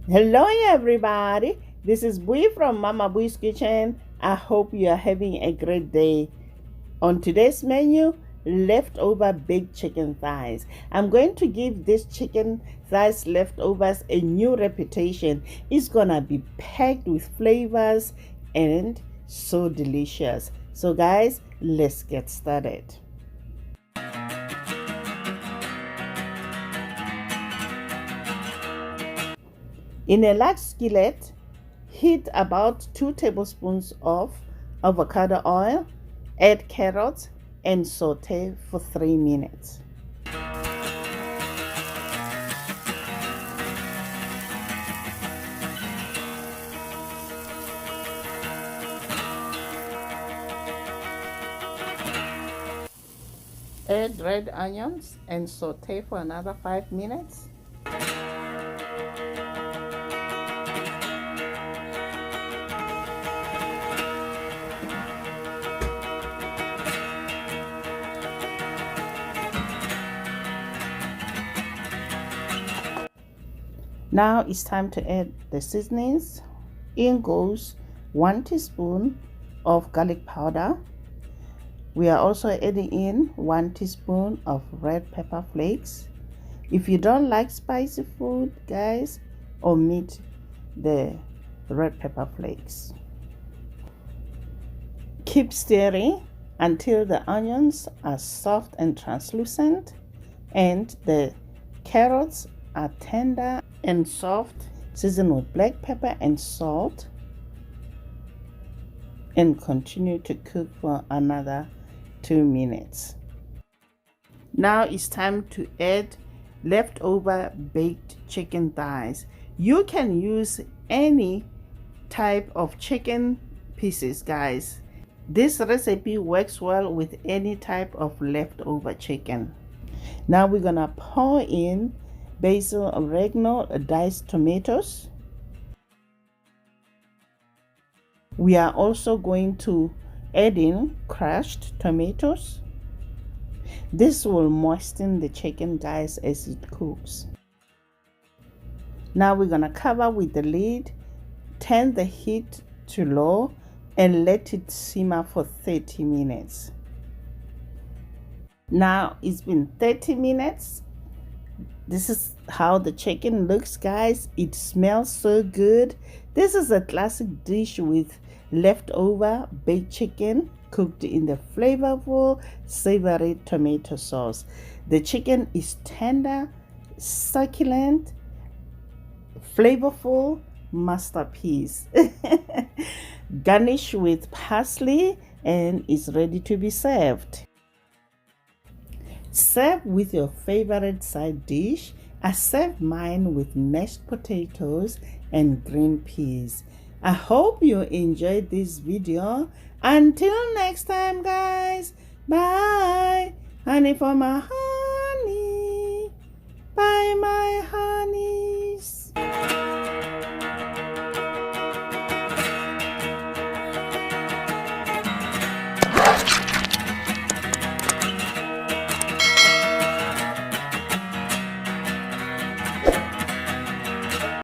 Hello everybody, this is Bui from Mamaboiskitchen. I hope you are having a great day. On today's menu, leftover baked chicken thighs. I'm going to give this chicken thighs leftovers a new reputation. It's gonna be packed with flavors and so delicious. So guys, let's get started. In a large skillet, heat about 2 tablespoons of avocado oil, add carrots, and saute for 3 minutes. Add red onions and saute for another 5 minutes. Now it's time to add the seasonings. In goes 1 teaspoon of garlic powder. We are also adding in 1 teaspoon of red pepper flakes. If you don't like spicy food, guys, omit the red pepper flakes. Keep stirring until the onions are soft and translucent and the carrots are tender and soft. Season with black pepper and salt and continue to cook for another 2 minutes. Now it's time to add leftover baked chicken thighs. You can use any type of chicken pieces, guys. This recipe works well with any type of leftover chicken. Now we're gonna pour in basil, oregano, diced tomatoes. We are also going to add in crushed tomatoes. This will moisten the chicken, guys, as it cooks. Now we're gonna cover with the lid, turn the heat to low, and let it simmer for 30 minutes. Now it's been 30 minutes. This is how the chicken looks, guys. It smells so good. This is a classic dish with leftover baked chicken cooked in the flavorful, savory tomato sauce. The chicken is tender, succulent, flavorful masterpiece. Garnish with parsley and is ready to be served. Serve with your favorite side dish. I served mine with mashed potatoes and green peas. I hope you enjoyed this video. Until next time, guys. Bye. Honey for my honey. Bye, my honey.